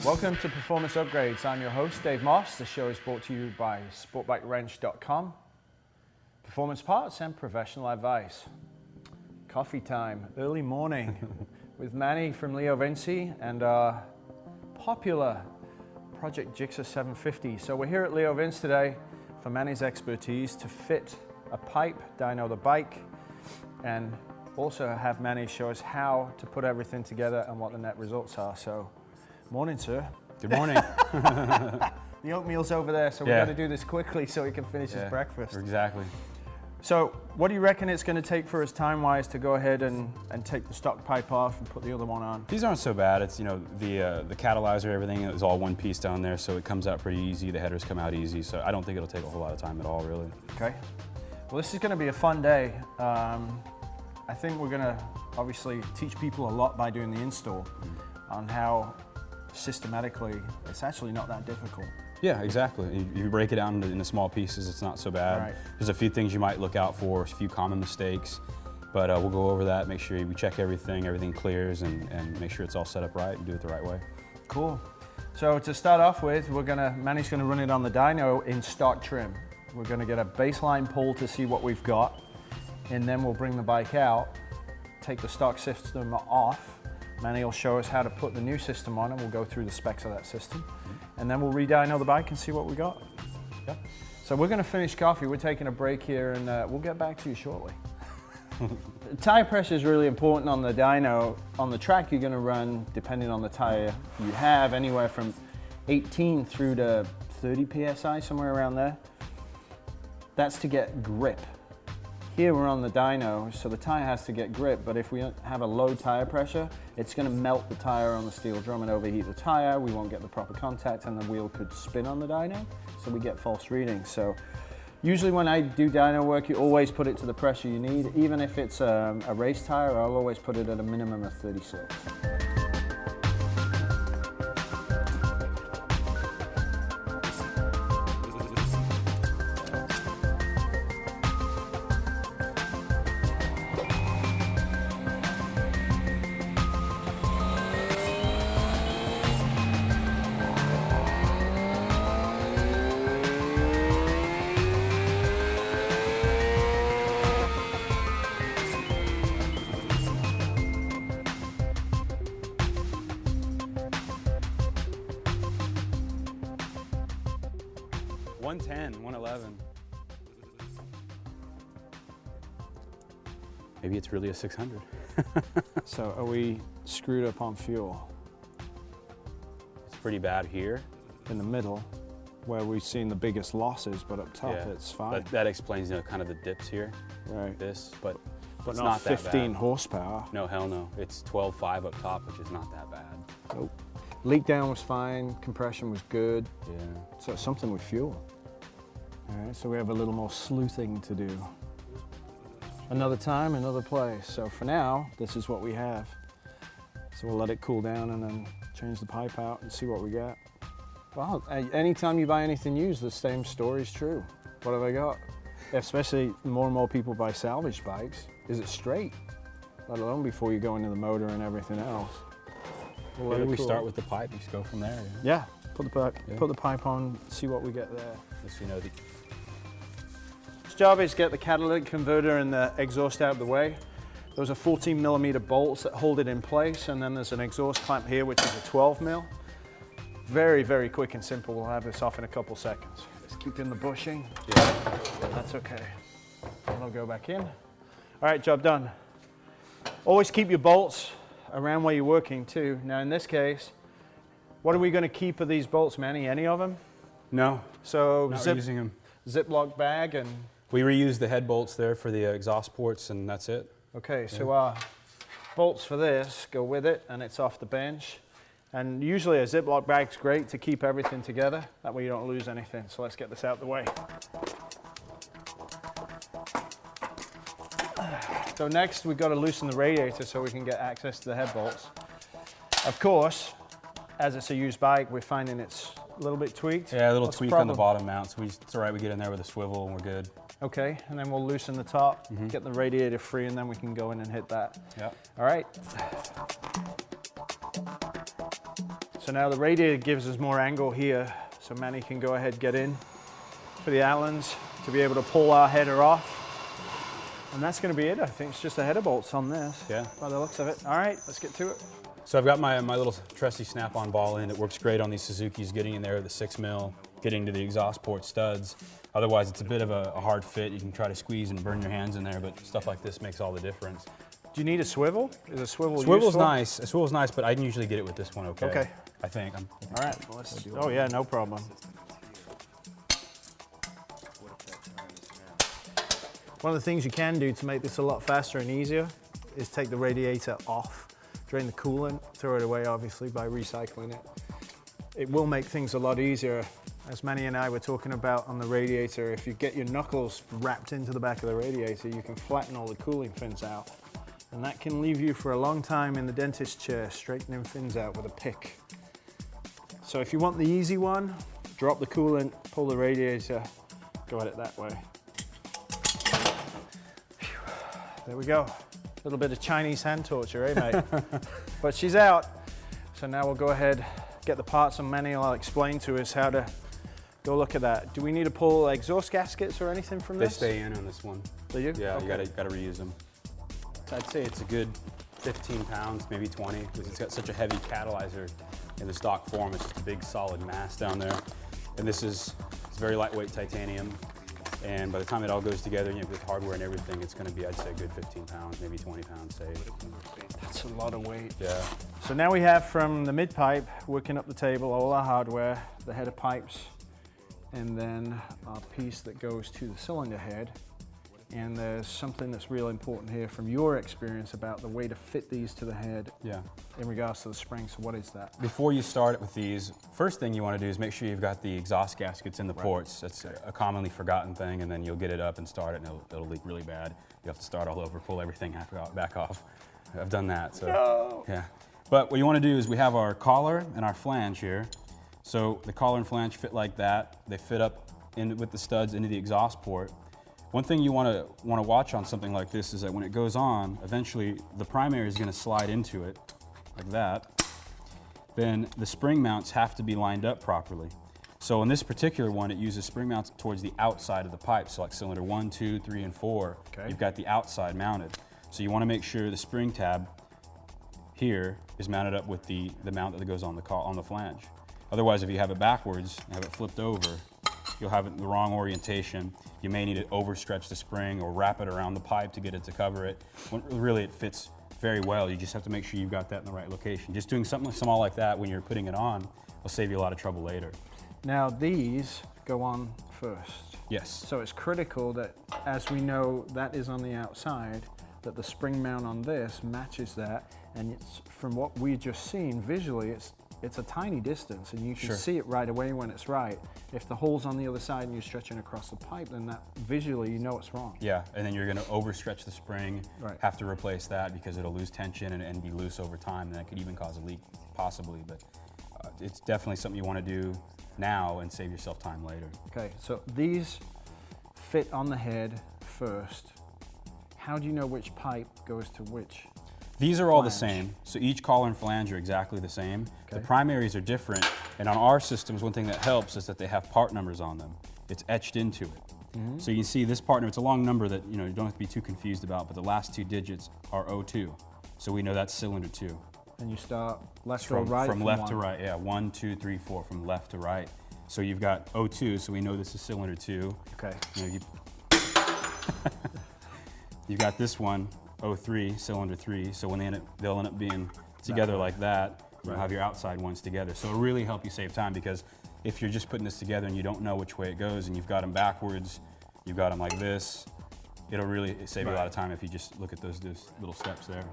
Welcome to Performance Upgrades. I'm your host, Dave Moss. The show is brought to you by SportBikeWrench.com. Performance parts and professional advice. Coffee time, early morning, with Manny from Leo Vinci and our popular Project GSX-R750. So we're here at Leo Vinci today for Manny's expertise to fit a pipe, dyno the bike, and also have Manny show us how to put everything together and what the net results are. So, morning, sir. Good morning. The oatmeal's over there, so we've got to do this quickly so he can finish his breakfast. Exactly. So, what do you reckon it's going to take for us time-wise to go ahead and take the stock pipe off and put the other one on? These aren't so bad. It's, you know, the catalyzer, everything is all one piece down there, so it comes out pretty easy. The headers come out easy, so I don't think it'll take a whole lot of time at all, really. Okay. Well, this is going to be a fun day. I think we're going to obviously teach people a lot by doing the install on how systematically it's actually not that difficult. Yeah, exactly. You break it down into small pieces, it's not so bad. Right. There's a few things you might look out for, a few common mistakes, but we'll go over that, make sure we check everything clears, and make sure it's all set up right and do it the right way. Cool. So to start off with, Manny's going to run it on the dyno in stock trim. We're going to get a baseline pull to see what we've got, and then we'll bring the bike out, take the stock system off. Manny will show us how to put the new system on, and we'll go through the specs of that system. And then we'll re-dyno the bike and see what we got. Yep. So we're going to finish coffee. We're taking a break here, and we'll get back to you shortly. Tire pressure is really important on the dyno. On the track, you're going to run, depending on the tire you have, anywhere from 18 through to 30 psi, somewhere around there. That's to get grip. Here we're on the dyno, so the tire has to get grip, but if we have a low tire pressure, it's going to melt the tire on the steel drum and overheat the tire. We won't get the proper contact, and the wheel could spin on the dyno, so we get false readings. So usually when I do dyno work, you always put it to the pressure you need. Even if it's a race tire, I'll always put it at a minimum of 36. $111. Maybe it's really a 600. So are we screwed up on fuel? It's pretty bad here. In the middle, where we've seen the biggest losses, but up top it's fine. That explains, you know, kind of the dips here. Right. But it's not not 15 that bad. horsepower. No, hell no. It's 12.5 up top, which is not that bad. Nope. Leak down was fine, compression was good. Yeah. So it's something with fuel. All right, so we have a little more sleuthing to do. Another time, another place. So for now, this is what we have. So we'll let it cool down and then change the pipe out and see what we got. Well, anytime you buy anything used, the same story is true. What have I got? Especially more and more people buy salvage bikes. Is it straight? Let alone before you go into the motor and everything else. Maybe we start with the pipe, just go from there. Yeah, put the pipe on, see what we get there. Just, you know, Its job is to get the catalytic converter and the exhaust out of the way. Those are 14mm bolts that hold it in place, and then there's an exhaust clamp here, which is a 12mm. Very, very quick and simple. We'll have this off in a couple seconds. Just keep in the bushing. Yeah. That's okay. And I'll go back in. All right, job done. Always keep your bolts around where you're working too. Now in this case, what are we going to keep of these bolts, Manny? Any of them? No. So not using them. Ziploc bag and... We reuse the head bolts there for the exhaust ports, and that's it. Okay, so our bolts for this go with it, and it's off the bench. And usually a Ziploc bag's great to keep everything together. That way you don't lose anything. So let's get this out the way. So next we've got to loosen the radiator so we can get access to the head bolts. Of course, as it's a used bike, we're finding it's a little bit tweaked. Yeah, a little What's tweak on the bottom mount. So it's all right, we get in there with a swivel and we're good. Okay, and then we'll loosen the top, get the radiator free, and then we can go in and hit that. Yeah. All right. So now the radiator gives us more angle here, so Manny can go ahead and get in for the Allens to be able to pull our header off. And that's going to be it. I think it's just the header bolts on this, Yeah. by the looks of it. All right, let's get to it. So I've got my little trusty snap-on ball in. It works great on these Suzukis, getting in there with the 6mm, getting to the exhaust port studs. Otherwise, it's a bit of a hard fit. You can try to squeeze and burn your hands in there, but stuff like this makes all the difference. Do you need a swivel? Is a swivel Swivel's useful? nice. A swivel's nice, but I can usually get it with this one okay. Okay. I think. All right. Well, let's, oh, yeah, no problem. One of the things you can do to make this a lot faster and easier is take the radiator off, drain the coolant, throw it away, obviously, by recycling it. It will make things a lot easier. As Manny and I were talking about on the radiator, if you get your knuckles wrapped into the back of the radiator, you can flatten all the cooling fins out. And that can leave you for a long time in the dentist chair, straightening fins out with a pick. So if you want the easy one, drop the coolant, pull the radiator, go at it that way. There we go. A little bit of Chinese hand torture, eh, mate? But she's out. So now we'll go ahead, get the parts, and Manny will explain to us how to go look at that. Do we need to pull exhaust gaskets or anything from this? They stay in on this one. Do you? Yeah, Okay. you gotta reuse them. So I'd say it's a good 15 pounds, maybe 20, because it's got such a heavy catalyzer in the stock form. It's just a big solid mass down there. And this is very lightweight titanium. And by the time it all goes together, you know, with hardware and everything, it's going to be, I'd say, a good 15 pounds, maybe 20 pounds saved. That's a lot of weight. Yeah. So now we have from the mid pipe, working up the table, all our hardware, the header pipes, and then our piece that goes to the cylinder head. And there's something that's real important here from your experience about the way to fit these to the head in regards to the spring. So what is that? Before you start with these, first thing you want to do is make sure you've got the exhaust gaskets in the ports. That's a commonly forgotten thing, and then you'll get it up and start it, and it'll leak really bad. You have to start all over, pull everything back off. I've done that, so No. yeah. But what you want to do is we have our collar and our flange here. So the collar and flange fit like that. They fit up with the studs into the exhaust port. One thing you want to watch on something like this is that when it goes on, eventually the primary is going to slide into it like that. Then the spring mounts have to be lined up properly. So in this particular one, it uses spring mounts towards the outside of the pipe. So like cylinder 1, 2, 3, and 4, you've got the outside mounted. So you want to make sure the spring tab here is mounted up with the mount that goes on the flange. Otherwise, if you have it backwards and have it flipped over, you'll have it in the wrong orientation. You may need to overstretch the spring or wrap it around the pipe to get it to cover it. When really it fits very well. You just have to make sure you've got that in the right location. Just doing something small like that when you're putting it on will save you a lot of trouble later. Now these go on first. Yes. So it's critical that, as we know that is on the outside, that the spring mount on this matches that. And it's, from what we've just seen visually, it's a tiny distance, and you can see it right away when it's right. If the hole's on the other side and you're stretching across the pipe, then that visually you know it's wrong. Yeah, and then you're going to overstretch the spring, Right. have to replace that because it'll lose tension and be loose over time, and that could even cause a leak, possibly. But it's definitely something you want to do now and save yourself time later. Okay, so these fit on the head first. How do you know which pipe goes to which? These are all the flange? same, so each collar and flange are exactly the same. Okay. The primaries are different, and on our systems, one thing that helps is that they have part numbers on them. It's etched into it. So you can see this part number, it's a long number that you don't have to be too confused about, but the last 2 digits are 02. So we know that's cylinder 2. And you start left or right? From left one. to right, yeah, 1, 2, 3, 4, from left to right. So you've got 02, so we know this is cylinder 2. Okay. You've got this one, 03, cylinder 3, so when they'll end up being together like that, you'll have your outside ones together. So it'll really help you save time, because if you're just putting this together and you don't know which way it goes and you've got them backwards, you've got them like this, it'll really save you a lot of time if you just look at those little steps there.